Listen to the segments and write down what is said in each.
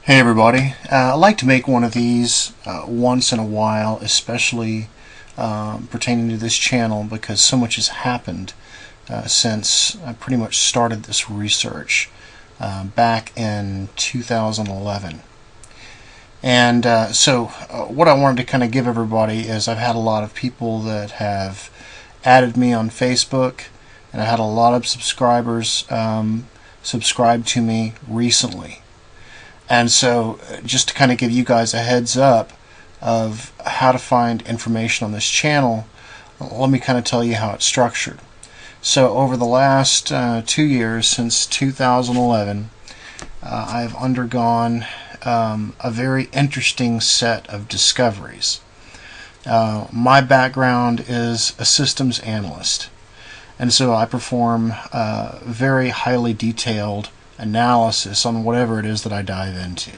Hey everybody, I like to make one of these once in a while, especially pertaining to this channel, because so much has happened since I pretty much started this research back in 2011. And so what I wanted to kind of give everybody is I've had a lot of people that have added me on Facebook, and I had a lot of subscribers subscribe to me recently. And so just to kind of give you guys a heads up of how to find information on this channel, let me kind of tell you how it's structured. So over the last 2 years, since 2011, I've undergone a very interesting set of discoveries. My background is a systems analyst, and so I perform very highly detailed analysis on whatever it is that I dive into.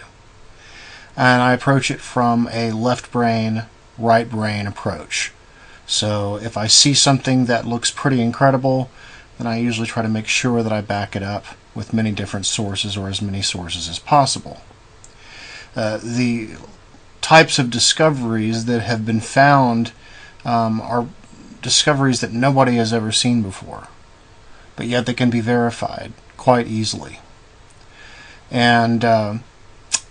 And I approach it from a left brain, right brain approach. So if I see something that looks pretty incredible, then I usually try to make sure that I back it up with many different sources, or as many sources as possible. The types of discoveries that have been found are discoveries that nobody has ever seen before, but yet they can be verified quite easily. And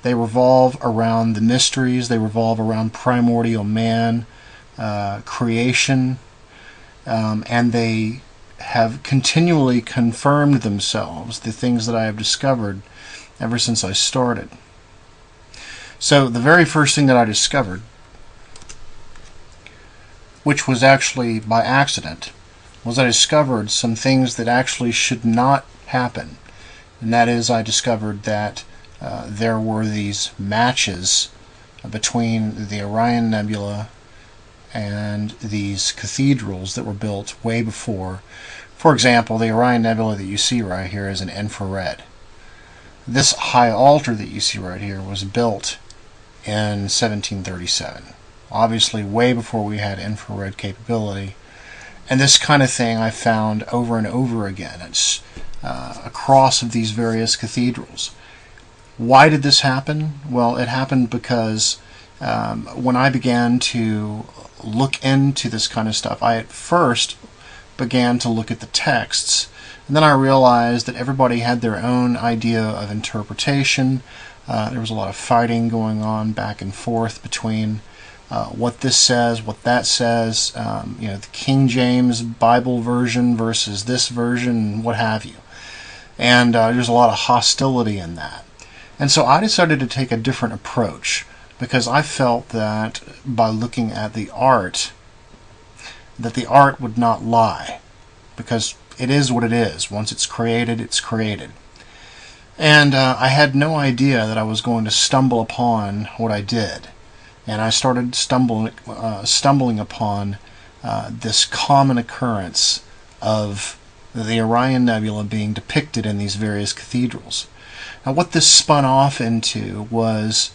they revolve around the mysteries, they revolve around primordial man, creation, and they have continually confirmed themselves, the things that I have discovered ever since I started. So the very first thing that I discovered, which was actually by accident, was I discovered some things that actually should not happen. And that is, I discovered that there were these matches between the Orion Nebula and these cathedrals that were built way before. For example, the Orion Nebula that you see right here is an infrared. This high altar that you see right here was built in 1737. Obviously way before we had infrared capability. And this kind of thing I found over and over again. It's across of these various cathedrals. Why did this happen? Well, it happened because when I began to look into this kind of stuff, I at first began to look at the texts, and then I realized that everybody had their own idea of interpretation. There was a lot of fighting going on back and forth between what this says, what that says, the King James Bible version versus this version, what have you. And there's a lot of hostility in that. And so I decided to take a different approach, because I felt that by looking at the art, that the art would not lie, because it is what it is. Once it's created, it's created. And I had no idea that I was going to stumble upon what I did. And I started stumbling upon this common occurrence of the Orion Nebula being depicted in these various cathedrals. Now, what this spun off into was,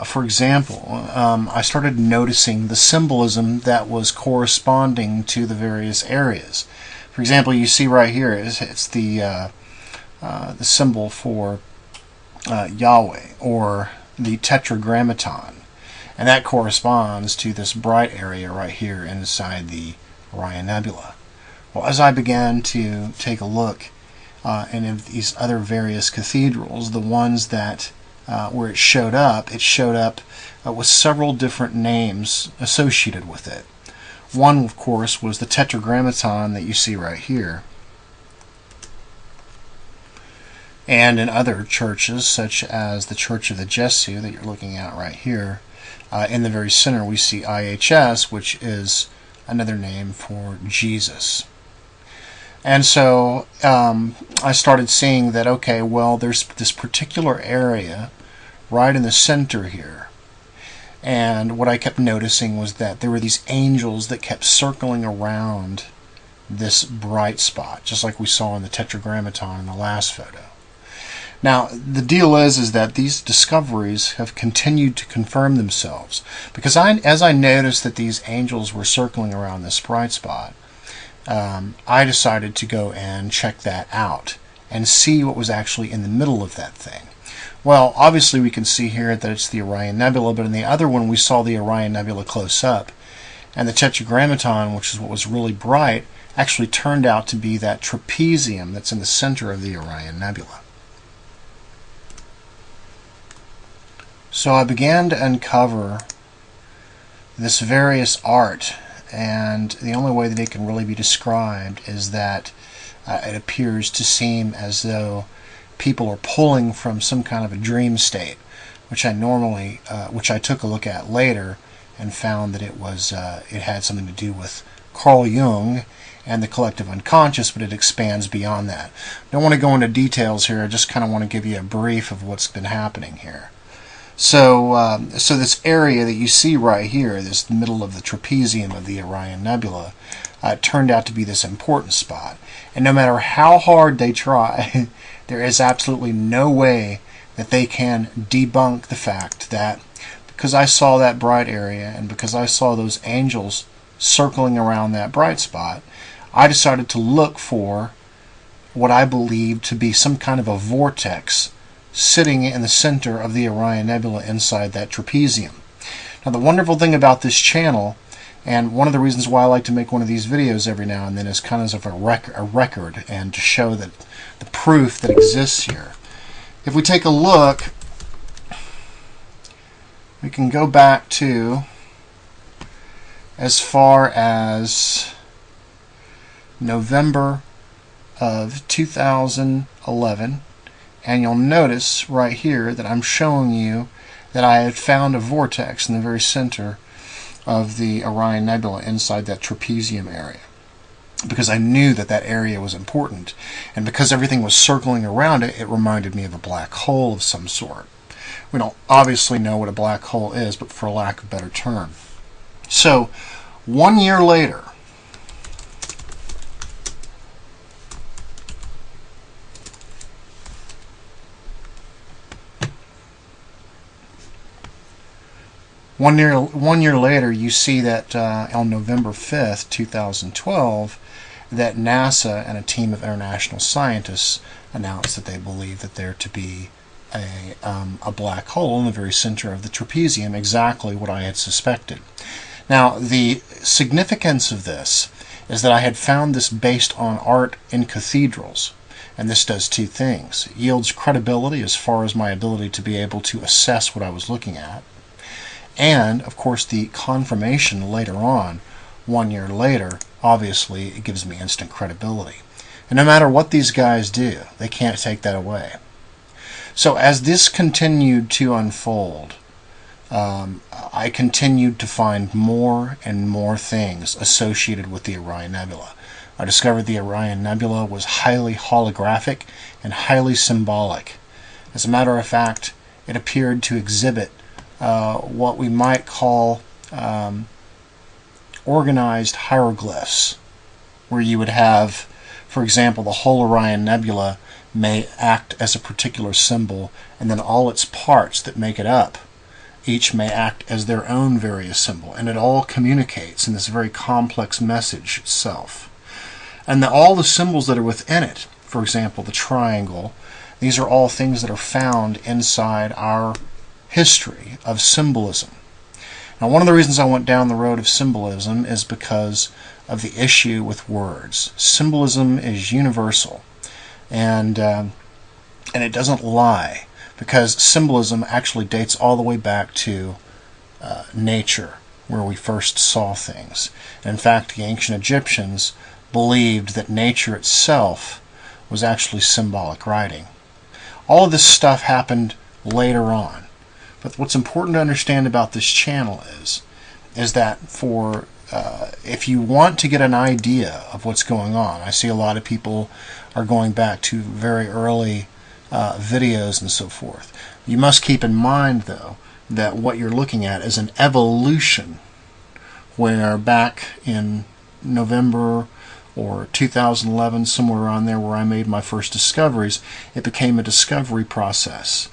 for example, I started noticing the symbolism that was corresponding to the various areas. For example, you see right here, it's the symbol for Yahweh, or the Tetragrammaton. And that corresponds to this bright area right here inside the Orion Nebula. Well, as I began to take a look in these other various cathedrals, the ones that where it showed up with several different names associated with it. One, of course, was the Tetragrammaton that you see right here. And in other churches, such as the Church of the Jesu that you're looking at right here, in the very center we see IHS, which is another name for Jesus. And so I started seeing that, okay, well, there's this particular area right in the center here. And what I kept noticing was that there were these angels that kept circling around this bright spot, just like we saw in the Tetragrammaton in the last photo. Now, the deal is that these discoveries have continued to confirm themselves, because as I noticed that these angels were circling around this bright spot, I decided to go and check that out and see what was actually in the middle of that thing. Well, obviously we can see here that it's the Orion Nebula, but in the other one we saw the Orion Nebula close up. And the Tetragrammaton, which is what was really bright, actually turned out to be that trapezium that's in the center of the Orion Nebula. So I began to uncover this various art, and the only way that it can really be described is that it appears to seem as though people are pulling from some kind of a dream state, which I took a look at later and found that it had something to do with Carl Jung and the collective unconscious, but it expands beyond that. I don't want to go into details here. I just kind of want to give you a brief of what's been happening here. So this area that you see right here, this middle of the trapezium of the Orion Nebula, turned out to be this important spot. And no matter how hard they try, there is absolutely no way that they can debunk the fact that because I saw that bright area and because I saw those angels circling around that bright spot, I decided to look for what I believed to be some kind of a vortex sitting in the center of the Orion Nebula inside that trapezium. Now the wonderful thing about this channel, and one of the reasons why I like to make one of these videos every now and then, is kind of a record and to show that the proof that exists here. If we take a look, we can go back to as far as November of 2011, and you'll notice right here that I'm showing you that I had found a vortex in the very center of the Orion Nebula inside that trapezium area, because I knew that that area was important, and because everything was circling around it, it reminded me of a black hole of some sort. We don't obviously know what a black hole is, but for lack of a better term. So 1 year later, One year later, you see that on November 5th, 2012, that NASA and a team of international scientists announced that they believe that there to be a black hole in the very center of the trapezium, exactly what I had suspected. Now, the significance of this is that I had found this based on art in cathedrals, and this does two things. It yields credibility as far as my ability to be able to assess what I was looking at, and, of course, the confirmation later on, 1 year later, obviously, it gives me instant credibility. And no matter what these guys do, they can't take that away. So as this continued to unfold, I continued to find more and more things associated with the Orion Nebula. I discovered the Orion Nebula was highly holographic and highly symbolic. As a matter of fact, it appeared to exhibit what we might call organized hieroglyphs, where you would have, for example, the whole Orion Nebula may act as a particular symbol, and then all its parts that make it up each may act as their own various symbol, and it all communicates in this very complex message itself. And all the symbols that are within it, for example, the triangle, these are all things that are found inside our history of symbolism. Now, one of the reasons I went down the road of symbolism is because of the issue with words. Symbolism is universal, and it doesn't lie, because symbolism actually dates all the way back to nature, where we first saw things. And in fact, the ancient Egyptians believed that nature itself was actually symbolic writing. All of this stuff happened later on. But what's important to understand about this channel is that for if you want to get an idea of what's going on, I see a lot of people are going back to very early videos and so forth. You must keep in mind, though, that what you're looking at is an evolution, where back in November or 2011, somewhere around there where I made my first discoveries, it became a discovery process.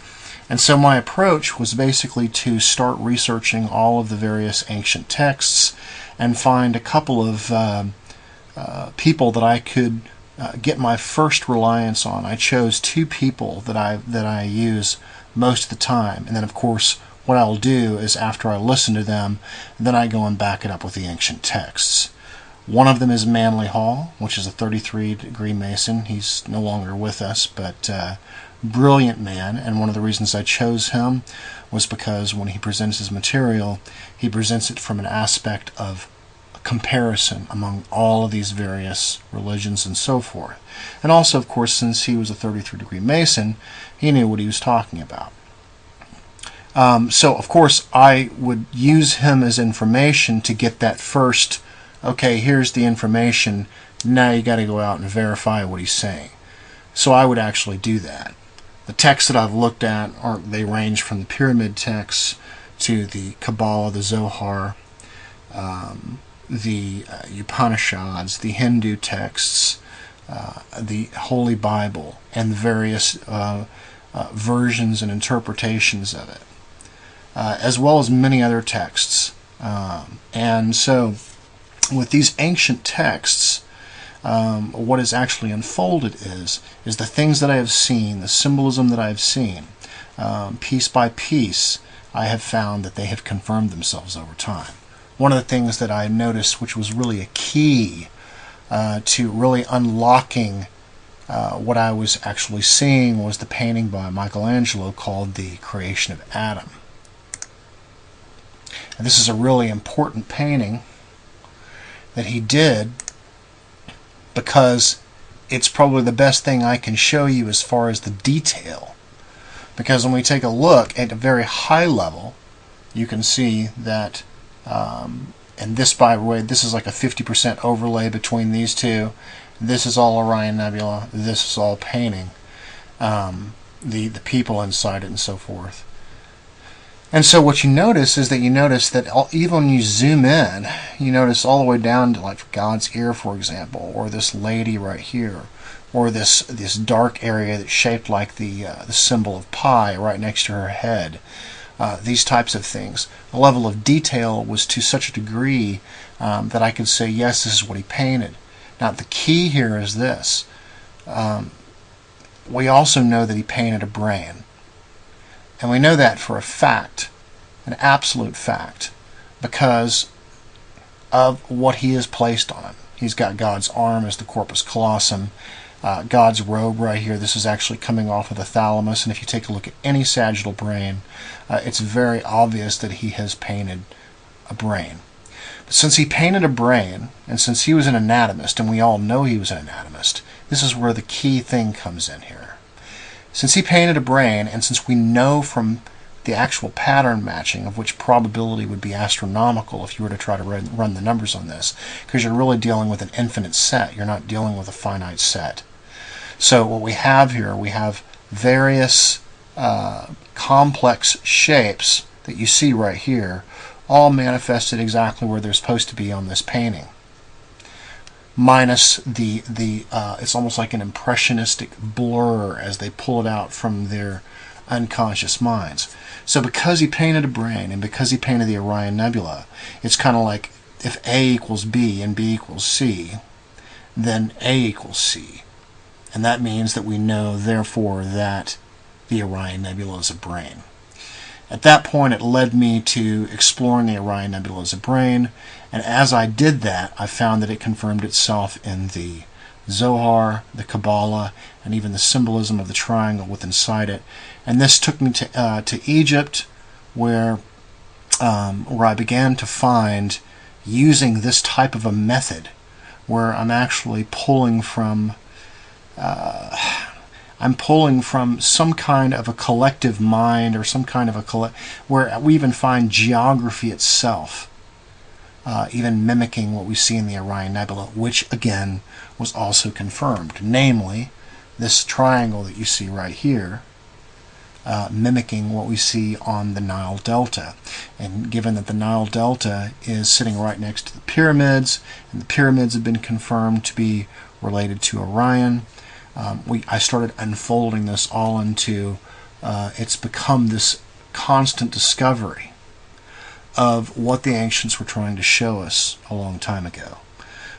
And so my approach was basically to start researching all of the various ancient texts and find a couple of people that I could get my first reliance on. I chose two people that I use most of the time, and then of course what I'll do is after I listen to them, then I go and back it up with the ancient texts. One of them is Manly Hall, which is a 33-degree Mason. He's no longer with us, but brilliant man, and one of the reasons I chose him was because when he presents his material, he presents it from an aspect of comparison among all of these various religions and so forth. And also, of course, since he was a 33-degree Mason, he knew what he was talking about. So, of course, I would use him as information to get that first, okay, here's the information, now you got to go out and verify what he's saying. So I would actually do that. The texts that I've looked at, they range from the pyramid texts to the Kabbalah, the Zohar, the Upanishads, the Hindu texts, the Holy Bible, and the various versions and interpretations of it, as well as many other texts. And so, with these ancient texts, what is actually unfolded is the things that I have seen, the symbolism that I have seen, piece by piece, I have found that they have confirmed themselves over time. One of the things that I noticed, which was really a key to really unlocking what I was actually seeing, was the painting by Michelangelo called The Creation of Adam. And this is a really important painting that he did, because it's probably the best thing I can show you as far as the detail. Because when we take a look at a very high level, you can see that, and this, by the way, this is like a 50% overlay between these two. This is all Orion Nebula. This is all painting, the people inside it and so forth. And so what you notice is that even when you zoom in, you notice all the way down to like God's ear, for example, or this lady right here, or this dark area that's shaped like the symbol of pi right next to her head. These types of things. The level of detail was to such a degree that I could say, yes, this is what he painted. Now the key here is this. We also know that he painted a brain. And we know that for a fact, an absolute fact, because of what he has placed on it. He's got God's arm as the corpus callosum, God's robe right here. This is actually coming off of the thalamus, and if you take a look at any sagittal brain, it's very obvious that he has painted a brain. But since he painted a brain, and since he was an anatomist, and we all know he was an anatomist, this is where the key thing comes in here. Since he painted a brain, and since we know from the actual pattern matching, of which probability would be astronomical if you were to try to run the numbers on this, because you're really dealing with an infinite set, you're not dealing with a finite set. So what we have here, we have various complex shapes that you see right here, all manifested exactly where they're supposed to be on this painting. Minus it's almost like an impressionistic blur as they pull it out from their unconscious minds. So because he painted a brain, and because he painted the Orion Nebula, it's kind of like if A equals B and B equals C, then A equals C. And that means that we know, therefore, that the Orion Nebula is a brain. At that point, it led me to exploring the Orion Nebula as a brain, and as I did that, I found that it confirmed itself in the Zohar, the Kabbalah, and even the symbolism of the triangle within inside it. And this took me to Egypt, where I began to find, using this type of a method, where I'm actually pulling from some kind of a collective mind, or some kind of where we even find geography itself, even mimicking what we see in the Orion Nebula, which again was also confirmed. Namely, this triangle that you see right here, mimicking what we see on the Nile Delta. And given that the Nile Delta is sitting right next to the pyramids, and the pyramids have been confirmed to be related to Orion, I started unfolding this all into, it's become this constant discovery of what the ancients were trying to show us a long time ago.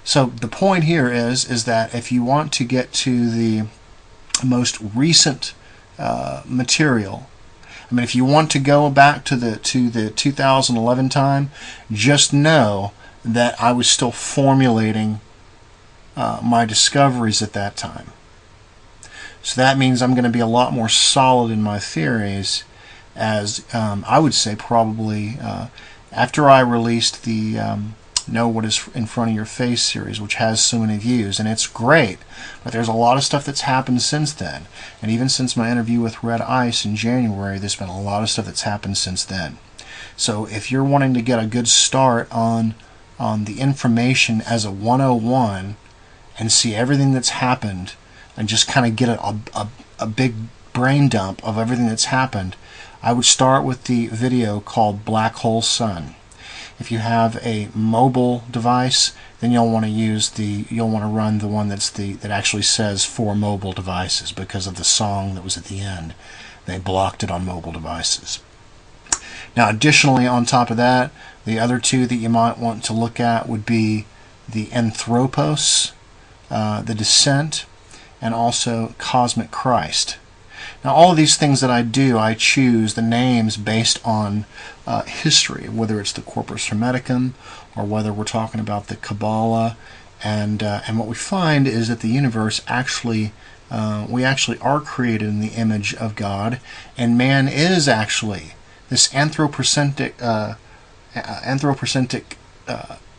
So the point here is that if you want to get to the most recent material, I mean, if you want to go back to the 2011 time, just know that I was still formulating my discoveries at that time. So that means I'm going to be a lot more solid in my theories, as I would say probably after I released the Know What Is in Front of Your Face series, which has so many views, and it's great, but there's a lot of stuff that's happened since then. And even since my interview with Red Ice in January, there's been a lot of stuff that's happened since then. So if you're wanting to get a good start on the information as a 101 and see everything that's happened and just kind of get a big brain dump of everything that's happened, I would start with the video called Black Hole Sun. If you have a mobile device, then you'll want to run the one that actually says for mobile devices, because of the song that was at the end. They blocked it on mobile devices. Now, additionally, on top of that, the other two that you might want to look at would be the Anthropos, the Descent, and also Cosmic Christ. Now, all of these things that I do, I choose the names based on history, whether it's the Corpus Hermeticum or whether we're talking about the Kabbalah. And what we find is that the universe actually, we actually are created in the image of God, and man is actually this anthropocentric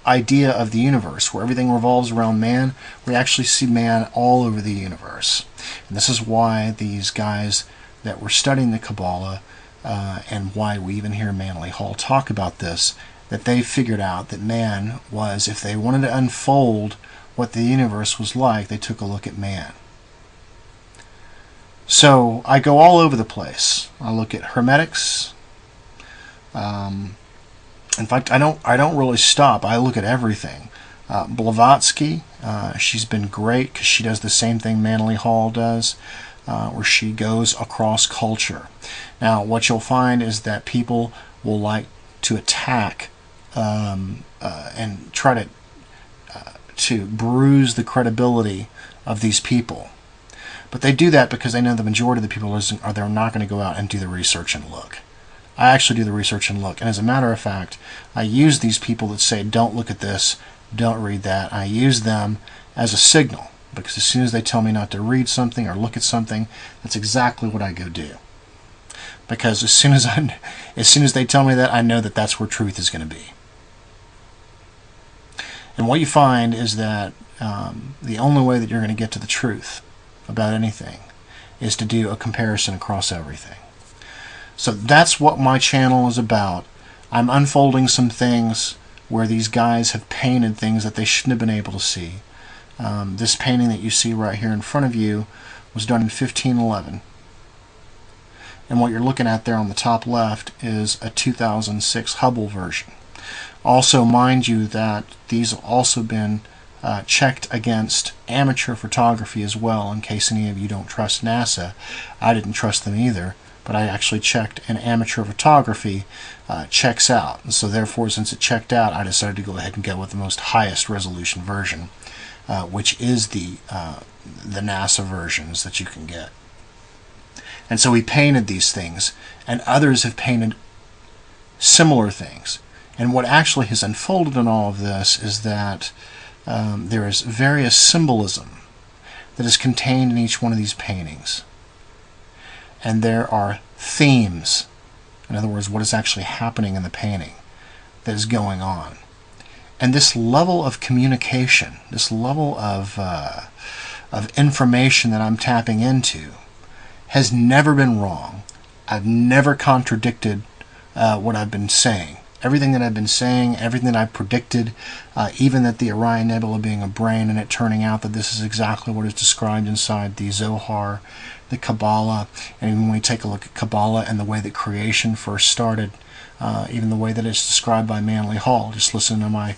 idea of the universe, where everything revolves around man. We actually see man all over the universe. And this is why these guys that were studying the Kabbalah, and why we even hear Manly Hall talk about this, that they figured out that man was, if they wanted to unfold what the universe was like, they took a look at man. So I go all over the place. I look at Hermetics. In fact, I don't really stop. I look at everything. Blavatsky, she's been great because she does the same thing Manly Hall does, where she goes across culture. Now, what you'll find is that people will like to attack and try to bruise the credibility of these people. But they do that because they know the majority of the people they're not going to go out and do the research and look. I actually do the research and look. And as a matter of fact, I use these people that say, don't look at this, don't read that. I use them as a signal, because as soon as they tell me not to read something or look at something, that's exactly what I go do. Because as soon as they tell me that, I know that that's where truth is going to be. And what you find is that the only way that you're going to get to the truth about anything is to do a comparison across everything. So that's what my channel is about. I'm unfolding some things where these guys have painted things that they shouldn't have been able to see. This painting that you see right here in front of you was done in 1511. And what you're looking at there on the top left is a 2006 Hubble version. Also, mind you that these have also been checked against amateur photography as well, in case any of you don't trust NASA. I didn't trust them either, but I actually checked, and amateur photography checks out. And so therefore, since it checked out, I decided to go ahead and go with the most highest resolution version, which is the NASA versions that you can get. And so we painted these things, and others have painted similar things. And what actually has unfolded in all of this is that there is various symbolism that is contained in each one of these paintings. And there are themes, in other words, what is actually happening in the painting that is going on. And this level of communication, this level of information that I'm tapping into has never been wrong. I've never contradicted what I've been saying. Everything that I've been saying, everything that I've predicted, even that the Orion Nebula being a brain and it turning out that this is exactly what is described inside the Zohar, the Kabbalah, and even when we take a look at Kabbalah and the way that creation first started, even the way that it's described by Manly Hall, just listen to my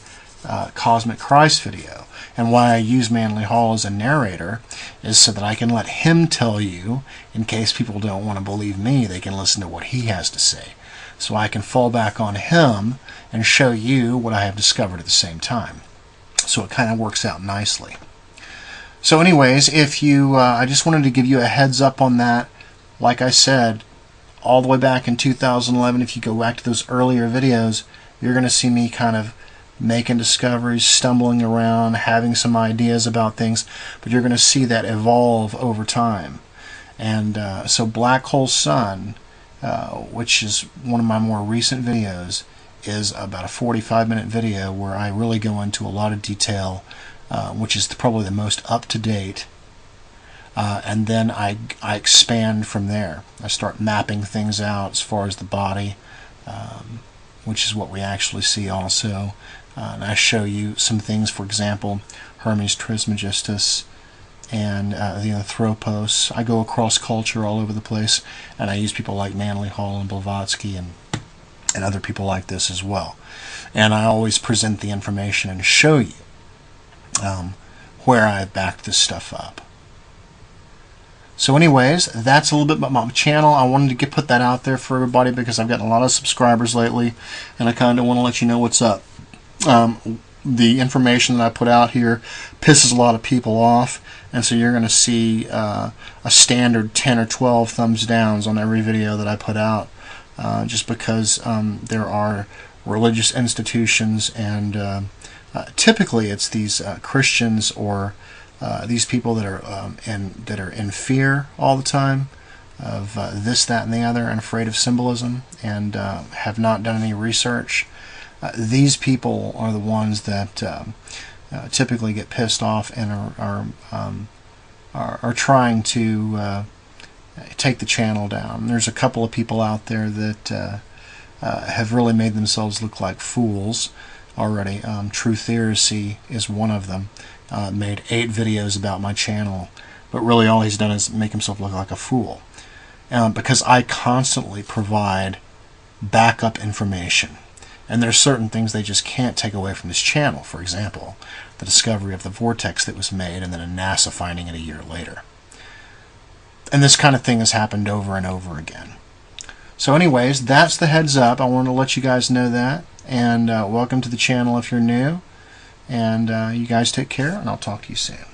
Cosmic Christ video. And why I use Manly Hall as a narrator is so that I can let him tell you, in case people don't want to believe me, they can listen to what he has to say. So I can fall back on him and show you what I have discovered at the same time. So it kind of works out nicely. So anyways, if you, I just wanted to give you a heads up on that. Like I said, all the way back in 2011, if you go back to those earlier videos, you're going to see me kind of making discoveries, stumbling around, having some ideas about things, but you're going to see that evolve over time. And so Black Hole Sun, which is one of my more recent videos, is about a 45-minute video where I really go into a lot of detail, which is probably the most up-to-date. And then I expand from there. I start mapping things out as far as the body, which is what we actually see also. And I show you some things, for example, Hermes Trismegistus and the Anthropos. I go across culture all over the place, and I use people like Manly Hall and Blavatsky and other people like this as well. And I always present the information and show you where I've backed this stuff up. So anyways, that's a little bit about my channel. I wanted to put that out there for everybody because I've gotten a lot of subscribers lately, and I kind of want to let you know what's up. The information that I put out here pisses a lot of people off, and so you're going to see a standard 10 or 12 thumbs downs on every video that I put out, just because there are religious institutions, and typically it's these Christians or these people that are in fear all the time of this, that, and the other, and afraid of symbolism, and have not done any research. These people are the ones that typically get pissed off and are trying to take the channel down. There's a couple of people out there that have really made themselves look like fools already. True Theresy is one of them. Made 8 videos about my channel, but really all he's done is make himself look like a fool, because I constantly provide backup information, and there's certain things they just can't take away from this channel. For example, the discovery of the vortex that was made and then a NASA finding it a year later. And this kind of thing has happened over and over again. So anyways, that's the heads up. I want to let you guys know that, and welcome to the channel if you're new. And you guys take care, and I'll talk to you soon.